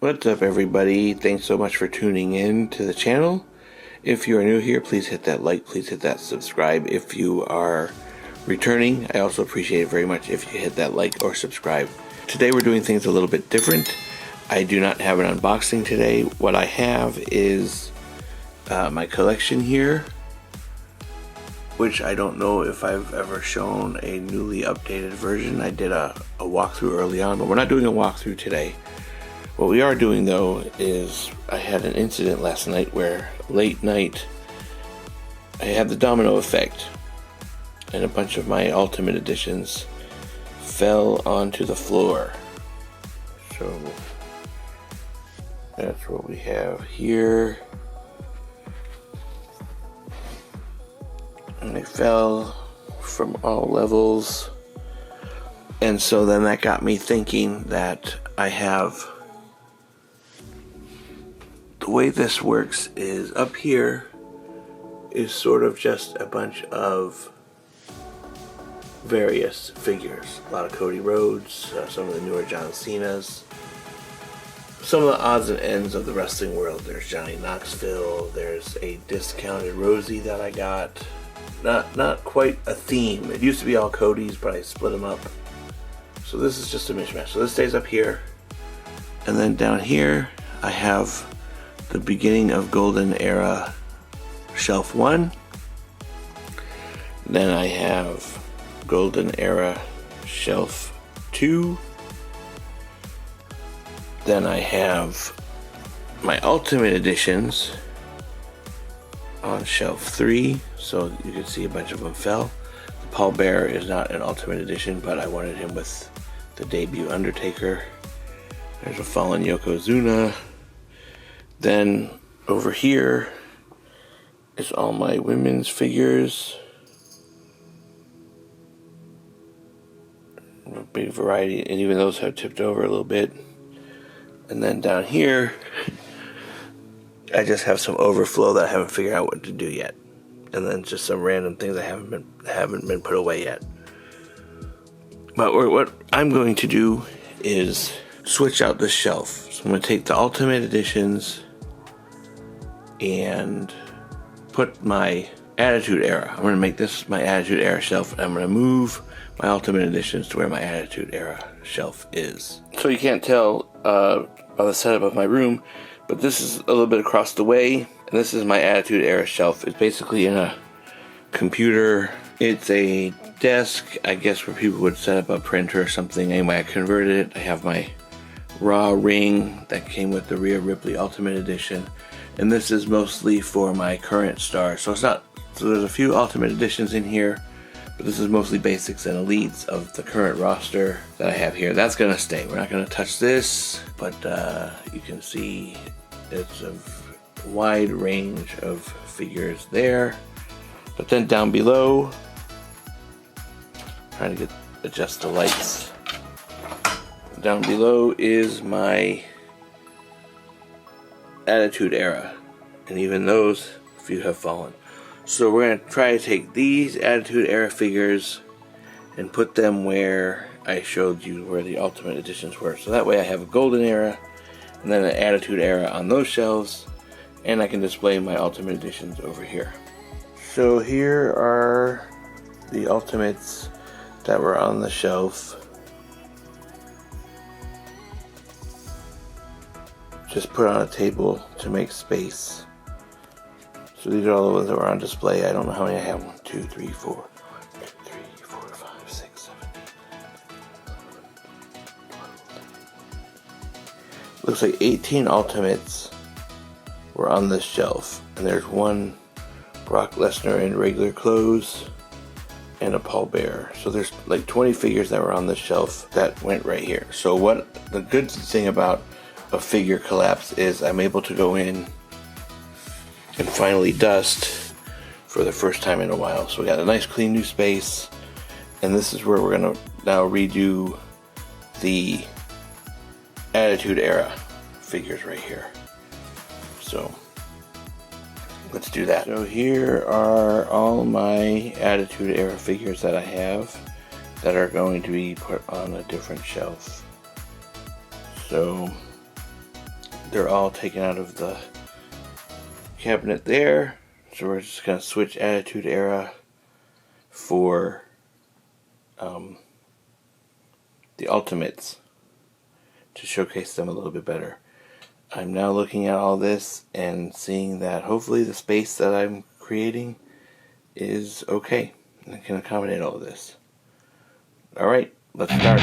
What's up, everybody? Thanks so much for tuning in to the channel. If you are new here, please hit that like, please hit that subscribe. If you are returning, I also appreciate it very much if you hit that like or subscribe. Today we're doing things a little bit different. I do not have an unboxing today. What I have is my collection here, which I don't know if I've ever shown a newly updated version. I did a walkthrough early on, but we're not doing a walkthrough today. What we are doing though is I had an incident last night where late night I had the domino effect and a bunch of my Ultimate Editions fell onto the floor. So that's what we have here. And they fell from all levels. And so then that got me thinking that I have... The way this works is up here is sort of just a bunch of various figures. A lot of Cody Rhodes, some of the newer John Cena's, some of the odds and ends of the wrestling world. There's Johnny Knoxville, there's a discounted Rosie that I got. Not quite a theme. It used to be all Cody's, but I split them up. So this is just a mishmash. So this stays up here. And then down here I have the beginning of Golden Era Shelf 1. Then I have Golden Era Shelf 2. Then I have my Ultimate Editions on Shelf 3. So you can see a bunch of them fell. The Paul Bear is not an Ultimate Edition, but I wanted him with the debut Undertaker. There's a fallen Yokozuna. Then over here is all my women's figures. A big variety, and even those have tipped over a little bit. And then down here, I just have some overflow that I haven't figured out what to do yet. And then just some random things that haven't been put away yet. But what I'm going to do is switch out the shelf. So I'm going to take the Ultimate Editions and put my Attitude Era. I'm going to make this my Attitude Era shelf, and I'm going to move my Ultimate Editions to where my Attitude Era shelf is. So you can't tell by the setup of my room, but this is a little bit across the way, and this is my Attitude Era shelf. It's basically in a computer. It's a desk, I guess, where people would set up a printer or something. Anyway, I converted it. I have my Raw ring that came with the Rhea Ripley Ultimate Edition, and this is mostly for my current stars. So there's a few Ultimate Editions in here, but this is mostly basics and elites of the current roster that I have here. That's gonna stay. We're not gonna touch this, but you can see it's a wide range of figures there. But then down below, trying to adjust the lights. Down below is my Attitude Era, and even those few have fallen. So we're going to try to take these Attitude Era figures and put them where I showed you where the Ultimate Editions were. So that way I have a Golden Era and then an Attitude Era on those shelves, and I can display my Ultimate Editions over here. So here are the Ultimates that were on the shelf. Just put on a table to make space. So these are all the ones that were on display. I don't know how many I have. 1, 2, 3, 4. 1, 2, 3, 4, 5, 6, 7. 12. Looks like 18 Ultimates were on this shelf. And there's one Brock Lesnar in regular clothes and a Paul Bear. So there's like 20 figures that were on this shelf that went right here. So what the good thing about a figure collapse is I'm able to go in and finally dust for the first time in a while. So we got a nice clean new space, and this is where we're gonna now redo the Attitude Era figures right here. So let's do that. So here are all my Attitude Era figures that I have that are going to be put on a different shelf. So they're all taken out of the cabinet there. So we're just going to switch Attitude Era for the Ultimates to showcase them a little bit better. I'm now looking at all this and seeing that hopefully the space that I'm creating is okay and can accommodate all of this. Alright, let's start.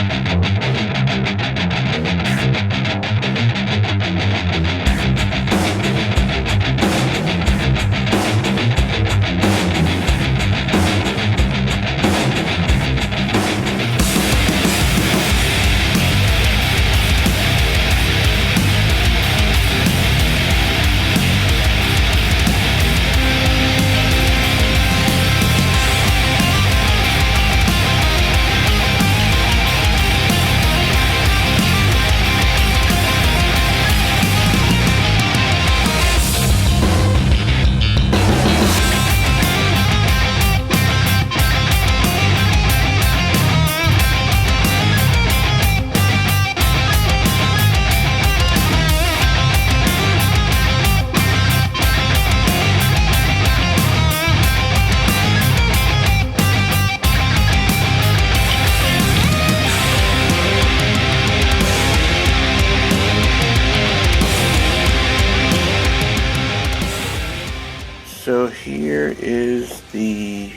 So here is the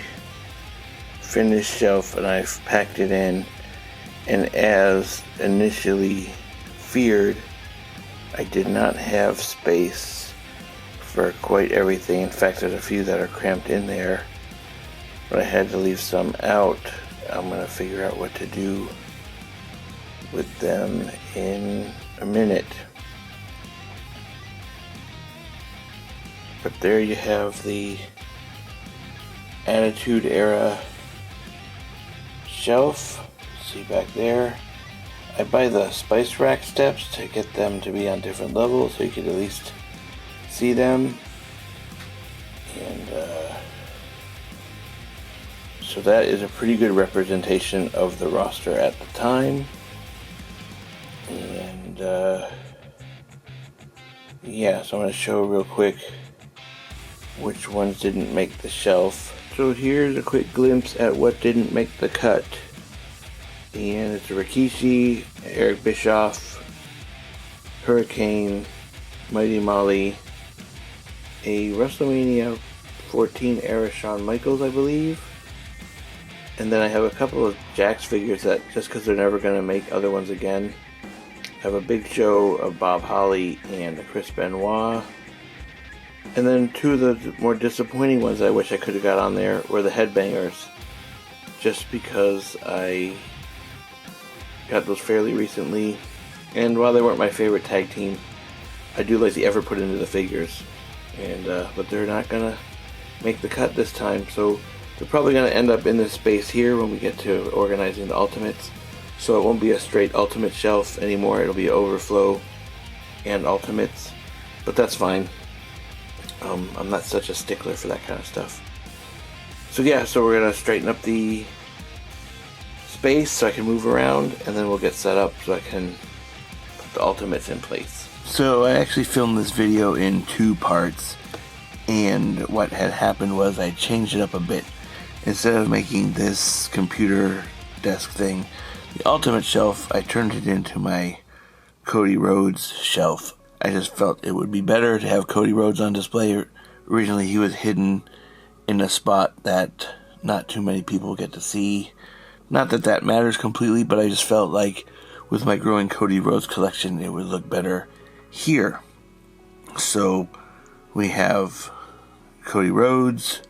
finished shelf, and I've packed it in, and as initially feared, I did not have space for quite everything. In fact, there's a few that are cramped in there, but I had to leave some out. I'm going to figure out what to do with them in a minute. But there you have the Attitude Era shelf. See back there. I buy the spice rack steps to get them to be on different levels so you could at least see them. And so that is a pretty good representation of the roster at the time. And yeah, so I'm going to show real quick which ones didn't make the shelf. So here's a quick glimpse at what didn't make the cut. And it's a Rikishi, Eric Bischoff, Hurricane, Mighty Molly, a WrestleMania 14 era Shawn Michaels, I believe. And then I have a couple of Jakks figures that, just because they're never going to make other ones again, I have a Big Show, a Bob Holly, and a Chris Benoit. And then two of the more disappointing ones I wish I could have got on there were the Headbangers, just because I got those fairly recently, and while they weren't my favorite tag team, I do like the effort put into the figures, and but they're not gonna make the cut this time, so they're probably gonna end up in this space here when we get to organizing the Ultimates. So it won't be a straight Ultimate shelf anymore, it'll be Overflow and Ultimates, but that's fine. I'm not such a stickler for that kind of stuff. So yeah, so we're gonna straighten up the space so I can move around, and then we'll get set up so I can put the Ultimates in place. So I actually filmed this video in two parts, and what had happened was I changed it up a bit. Instead of making this computer desk thing the Ultimate shelf, I turned it into my Cody Rhodes shelf. I just felt it would be better to have Cody Rhodes on display. Originally he was hidden in a spot that not too many people get to see. Not that that matters completely, but I just felt like with my growing Cody Rhodes collection it would look better here. So we have Cody Rhodes,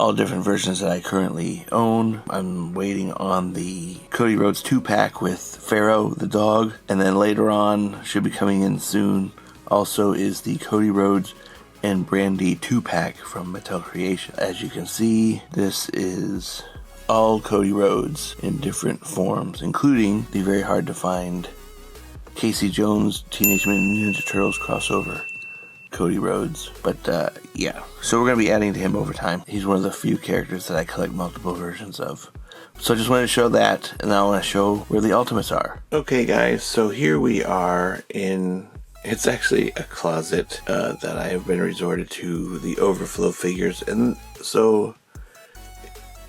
all different versions that I currently own. I'm waiting on the Cody Rhodes 2-pack with Pharaoh the dog, and then later on, should be coming in soon, also is the Cody Rhodes and Brandy 2-pack from Mattel Creation. As you can see, this is all Cody Rhodes in different forms, including the very hard to find Casey Jones Teenage Mutant Ninja Turtles crossover Cody Rhodes. But yeah, so we're going to be adding to him over time. He's one of the few characters that I collect multiple versions of. So I just wanted to show that, and now I want to show where the Ultimates are. Okay guys, so here we are in It's actually a closet that I have been resorted to the overflow figures, and so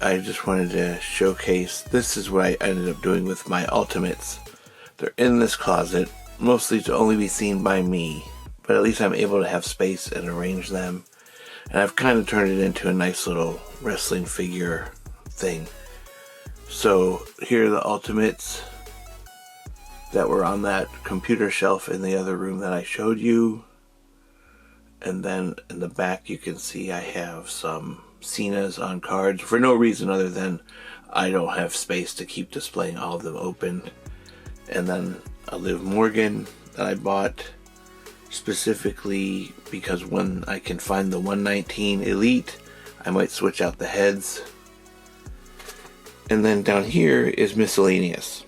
I just wanted to showcase. This is what I ended up doing with my Ultimates. They're in this closet, mostly to only be seen by me, but at least I'm able to have space and arrange them. And I've kind of turned it into a nice little wrestling figure thing. So here are the Ultimates that were on that computer shelf in the other room that I showed you. And then in the back you can see I have some Cena's on cards for no reason other than I don't have space to keep displaying all of them open. And then a Liv Morgan that I bought specifically because when I can find the 119 Elite, I might switch out the heads. And then down here is miscellaneous.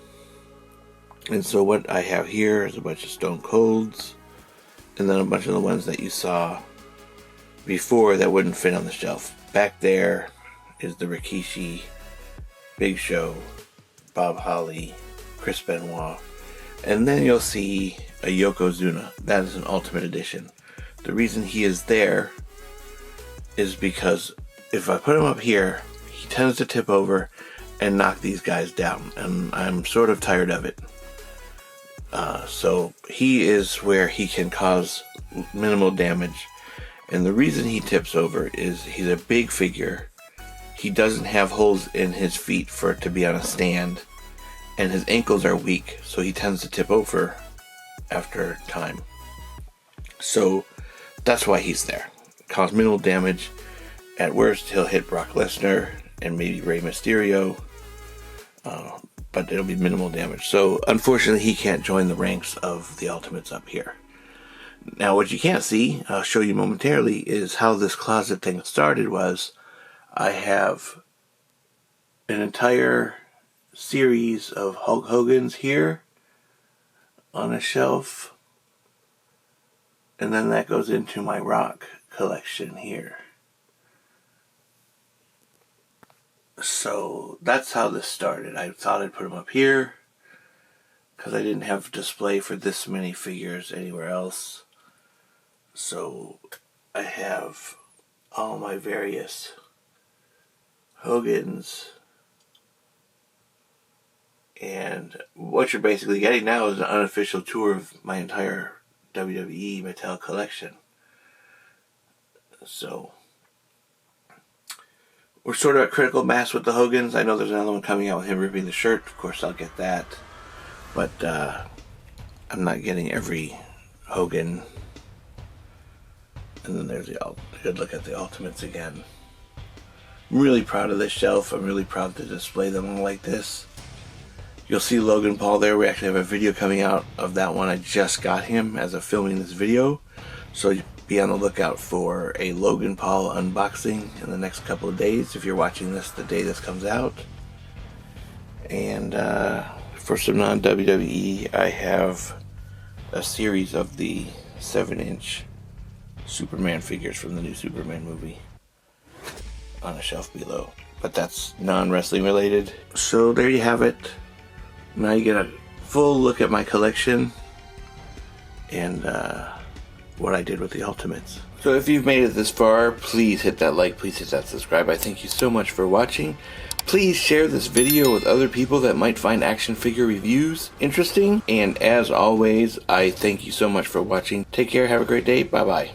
And so what I have here is a bunch of Stone Colds, and then a bunch of the ones that you saw before that wouldn't fit on the shelf. Back there is the Rikishi, Big Show, Bob Holly, Chris Benoit, and then you'll see a Yokozuna. That is an Ultimate Edition. The reason he is there is because if I put him up here, he tends to tip over and knock these guys down, and I'm sort of tired of it. So he is where he can cause minimal damage, and the reason he tips over is he's a big figure. He doesn't have holes in his feet for it to be on a stand, and his ankles are weak, so he tends to tip over after time. So that's why he's there. Cause minimal damage. At worst, he'll hit Brock Lesnar and maybe Rey Mysterio, but it'll be minimal damage. So unfortunately, he can't join the ranks of the Ultimates up here. Now, what you can't see, I'll show you momentarily, is how this closet thing started. Was I have an entire series of Hulk Hogan's here on a shelf, and then that goes into my Rock collection here. So that's how this started. I thought I'd put them up here because I didn't have a display for this many figures anywhere else. So I have all my various Hogans, and what you're basically getting now is an unofficial tour of my entire WWE Mattel collection. So we're sort of at critical mass with the Hogans. I know there's another one coming out with him ripping the shirt. Of course, I'll get that. But I'm not getting every Hogan. And then there's a good look at the Ultimates again. I'm really proud of this shelf. I'm really proud to display them all like this. You'll see Logan Paul there. We actually have a video coming out of that one. I just got him as of filming this video. So be on the lookout for a Logan Paul unboxing in the next couple of days if you're watching this the day this comes out. And for some non-WWE, I have a series of the 7-inch Superman figures from the new Superman movie on a shelf below. But that's non-wrestling related. So there you have it. Now you get a full look at my collection and what I did with the Ultimates. So if you've made it this far, please hit that like, please hit that subscribe. I thank you so much for watching. Please share this video with other people that might find action figure reviews interesting. And as always, I thank you so much for watching. Take care, have a great day, bye bye.